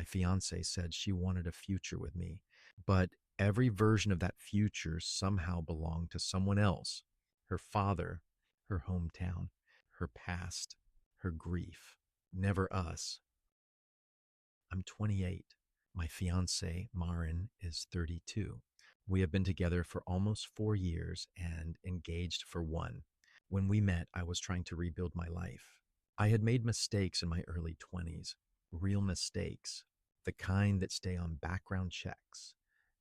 My fiance said she wanted a future with me, but every version of that future somehow belonged to someone else: her father, her hometown, her past, her grief. Never us. I'm 28. My fiance, Marin, is 32. We have been together for almost 4 years and engaged for one. When we met, I was trying to rebuild my life. I had made mistakes in my early 20s, real mistakes, the kind that stay on background checks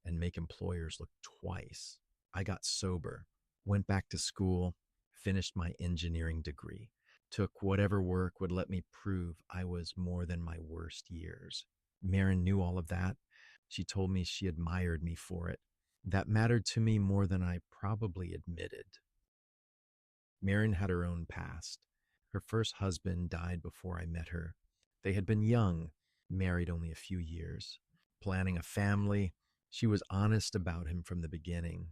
and make employers look twice. I got sober, went back to school, finished my engineering degree, took whatever work would let me prove I was more than my worst years. Marin knew all of that. She told me she admired me for it. That mattered to me more than I probably admitted. Marin had her own past. Her first husband died before I met her. They had been young, married only a few years, planning a family. She was honest about him from the beginning.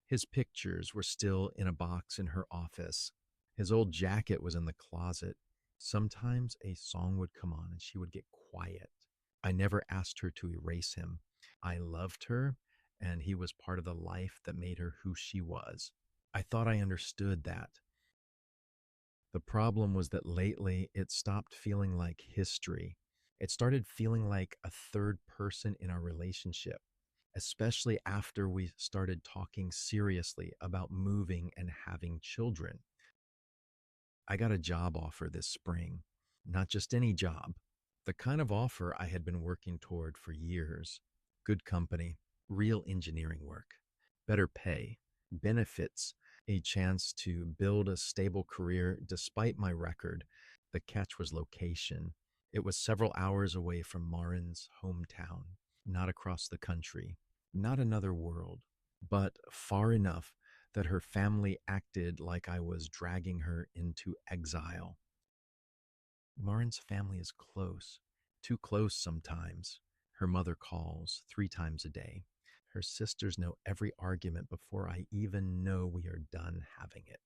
His pictures were still in a box in her office. His old jacket was in the closet. Sometimes a song would come on and she would get quiet. I never asked her to erase him. I loved her, and he was part of the life that made her who she was. I thought I understood that. The problem was that lately it stopped feeling like history. It started feeling like a third person in our relationship, especially after we started talking seriously about moving and having children. I got a job offer this spring, not just any job, the kind of offer I had been working toward for years. Good company, real engineering work, better pay, benefits, a chance to build a stable career despite my record. The catch was location. It was several hours away from Marin's hometown, not across the country, not another world, but far enough that her family acted like I was dragging her into exile. Marin's family is close, too close sometimes. Her mother calls 3 times a day. Her sisters know every argument before I even know we are done having it.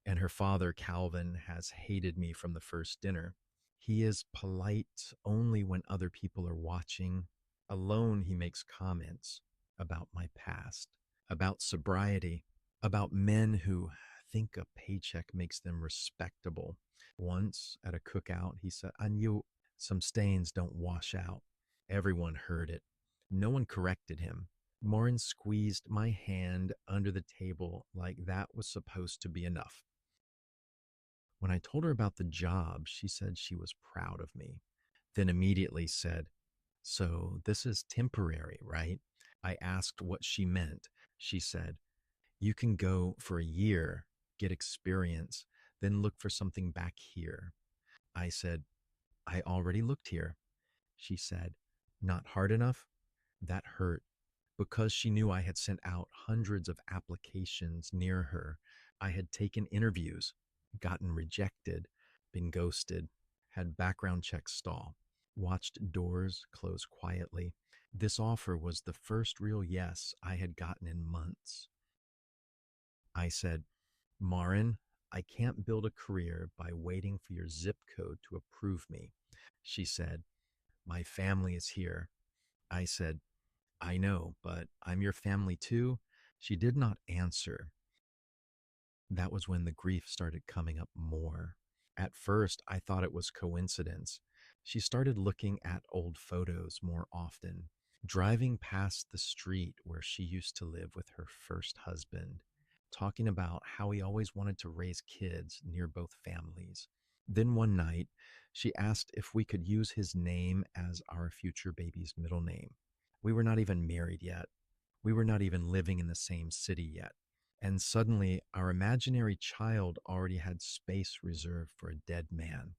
And her father, Calvin, has hated me from the first dinner. He is polite only when other people are watching. Alone, he makes comments about my past, about sobriety, about men who think a paycheck makes them respectable. Once at a cookout, he said, I knew some stains don't wash out. Everyone heard it. No one corrected him. Maureen squeezed my hand under the table like that was supposed to be enough. When I told her about the job, she said she was proud of me, then immediately said, so this is temporary, right? I asked what she meant. She said, you can go for a year, get experience, then look for something back here. I said, I already looked here. She said, not hard enough? That hurt. Because she knew I had sent out hundreds of applications near her, I had taken interviews, gotten rejected, been ghosted, had background checks stall, watched doors close quietly. This offer was the first real yes I had gotten in months. I said, Marin, I can't build a career by waiting for your zip code to approve me. She said, my family is here. I said, I know, but I'm your family too. She did not answer. That was when the grief started coming up more. At first, I thought it was coincidence. She started looking at old photos more often, driving past the street where she used to live with her first husband, talking about how he always wanted to raise kids near both families. Then one night, she asked if we could use his name as our future baby's middle name. We were not even married yet. We were not even living in the same city yet. And suddenly, our imaginary child already had space reserved for a dead man.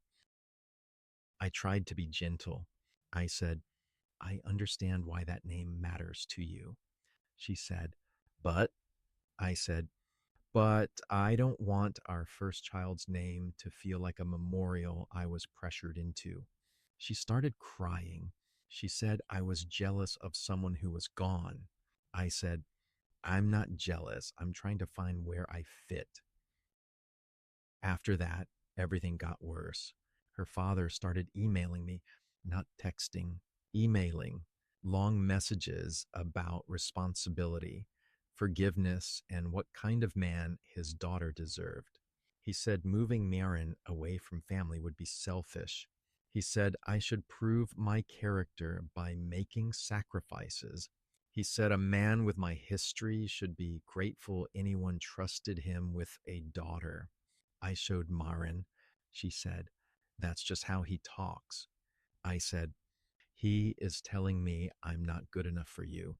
I tried to be gentle. I said, I understand why that name matters to you. She said, but, I said, but I don't want our first child's name to feel like a memorial I was pressured into. She started crying. She said I was jealous of someone who was gone. I said, I'm not jealous. I'm trying to find where I fit. After that, everything got worse. Her father started emailing me, not texting. emailing long messages about responsibility, forgiveness, and what kind of man his daughter deserved. He said moving Marin away from family would be selfish. He said I should prove my character by making sacrifices. He said a man with my history should be grateful anyone trusted him with a daughter. I showed Marin. She said, that's just how he talks. I said, he is telling me I'm not good enough for you.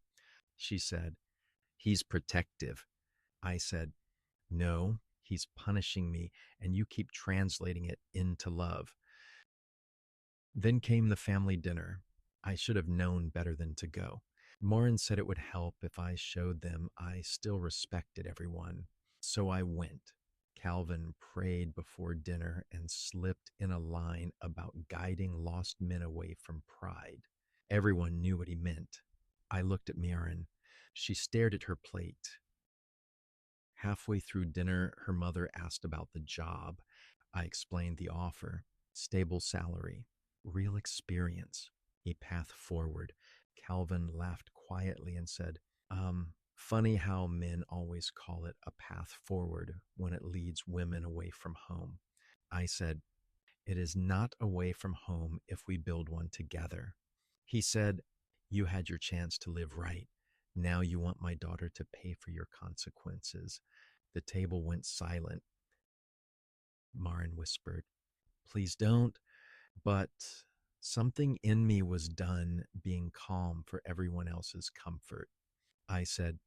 She said, he's protective. I said, no, he's punishing me, and you keep translating it into love. Then came the family dinner. I should have known better than to go. Morin said it would help if I showed them I still respected everyone. So I went. Calvin prayed before dinner and slipped in a line about guiding lost men away from pride. Everyone knew what he meant. I looked at Marin. She stared at her plate. Halfway through dinner, her mother asked about the job. I explained the offer: stable salary, real experience, a path forward. Calvin laughed quietly and said, funny how men always call it a path forward when it leads women away from home. I said, it is not away from home if we build one together. He said, you had your chance to live right. Now you want my daughter to pay for your consequences. The table went silent. Marin whispered, please don't. But something in me was done being calm for everyone else's comfort. I said,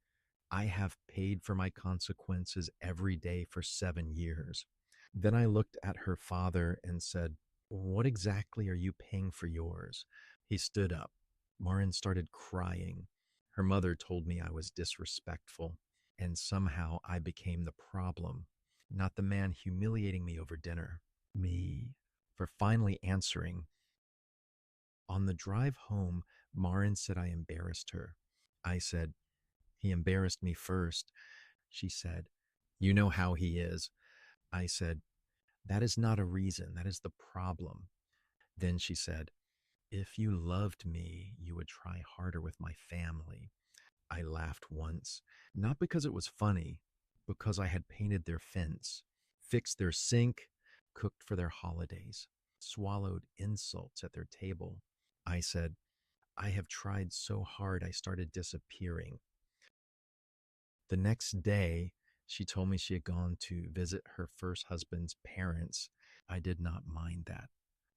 I have paid for my consequences every day for 7 years. Then I looked at her father and said, what exactly are you paying for yours? He stood up. Marin started crying. Her mother told me I was disrespectful, and somehow I became the problem, not the man humiliating me over dinner. Me. For finally answering. On the drive home, Marin said I embarrassed her. I said, he embarrassed me first. She said, you know how he is. I said, that is not a reason. That is the problem. Then she said, if you loved me, you would try harder with my family. I laughed once, not because it was funny, because I had painted their fence, fixed their sink, cooked for their holidays, swallowed insults at their table. I said, I have tried so hard I started disappearing. The next day, she told me she had gone to visit her first husband's parents. I did not mind that.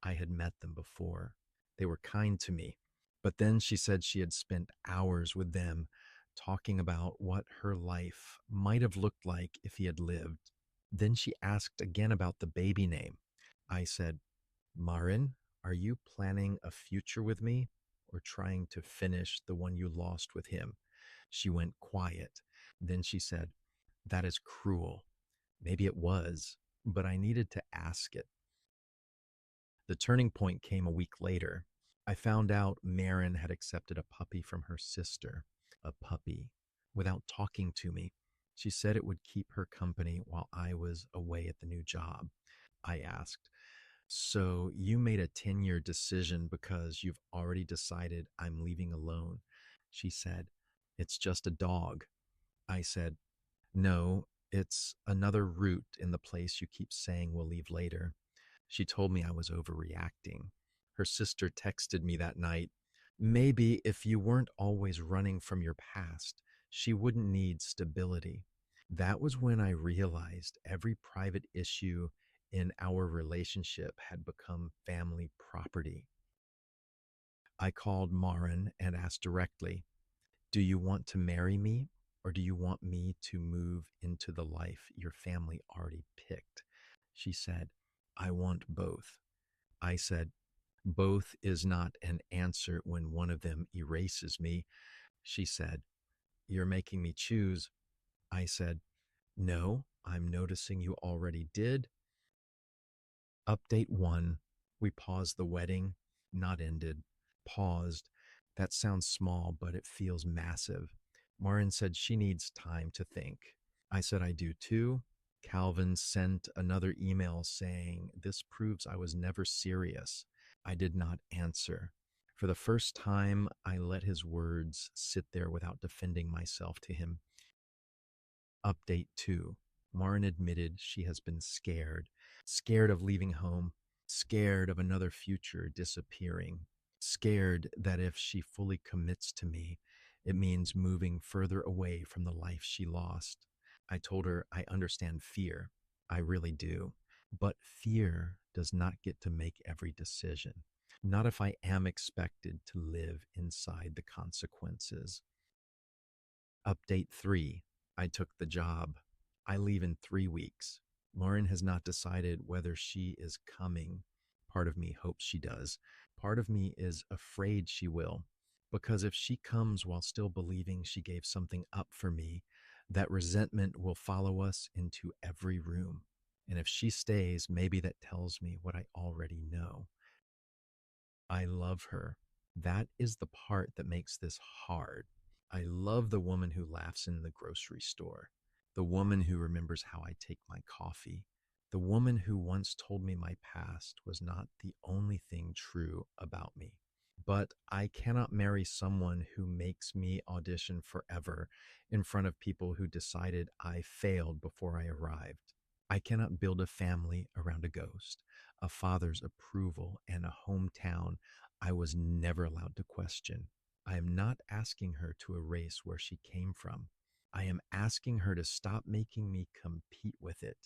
I had met them before. They were kind to me. But then she said she had spent hours with them talking about what her life might have looked like if he had lived. Then she asked again about the baby name. I said, Marin, are you planning a future with me or trying to finish the one you lost with him? She went quiet. Then she said, that is cruel. Maybe it was, but I needed to ask it. The turning point came a week later. I found out Marin had accepted a puppy from her sister, a puppy, without talking to me. She said it would keep her company while I was away at the new job. I asked, so you made a 10-year decision because you've already decided I'm leaving alone? She said, it's just a dog. I said, no, it's another route in the place you keep saying we'll leave later. She told me I was overreacting. Her sister texted me that night, maybe if you weren't always running from your past, she wouldn't need stability. That was when I realized every private issue in our relationship had become family property. I called Marin and asked directly, do you want to marry me or do you want me to move into the life your family already picked? She said, I want both. I said, both is not an answer when one of them erases me. She said, you're making me choose. I said, no, I'm noticing you already did. Update 1. We paused the wedding, not ended. Paused. That sounds small, but it feels massive. Marin said she needs time to think. I said I do too. Calvin sent another email saying, this proves I was never serious. I did not answer. For the first time, I let his words sit there without defending myself to him. Update 2. Marin admitted she has been scared. Scared of leaving home. Scared of another future disappearing. Scared that if she fully commits to me, it means moving further away from the life she lost. I told her I understand fear. I really do. But fear does not get to make every decision. Not if I am expected to live inside the consequences. Update 3. I took the job. I leave in 3 weeks. Lauren has not decided whether she is coming. Part of me hopes she does. Part of me is afraid she will. Because if she comes while still believing she gave something up for me, that resentment will follow us into every room. And if she stays, maybe that tells me what I already know. I love her. That is the part that makes this hard. I love the woman who laughs in the grocery store, the woman who remembers how I take my coffee, the woman who once told me my past was not the only thing true about me. But I cannot marry someone who makes me audition forever in front of people who decided I failed before I arrived. I cannot build a family around a ghost, a father's approval, and a hometown I was never allowed to question. I am not asking her to erase where she came from. I am asking her to stop making me compete with it.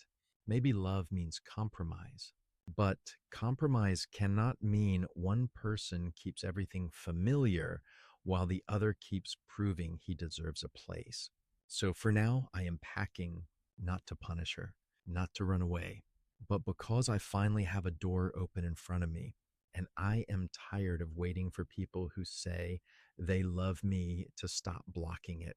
Maybe love means compromise, but compromise cannot mean one person keeps everything familiar while the other keeps proving he deserves a place. So for now, I am packing not to punish her, not to run away, but because I finally have a door open in front of me, and I am tired of waiting for people who say they love me to stop blocking it.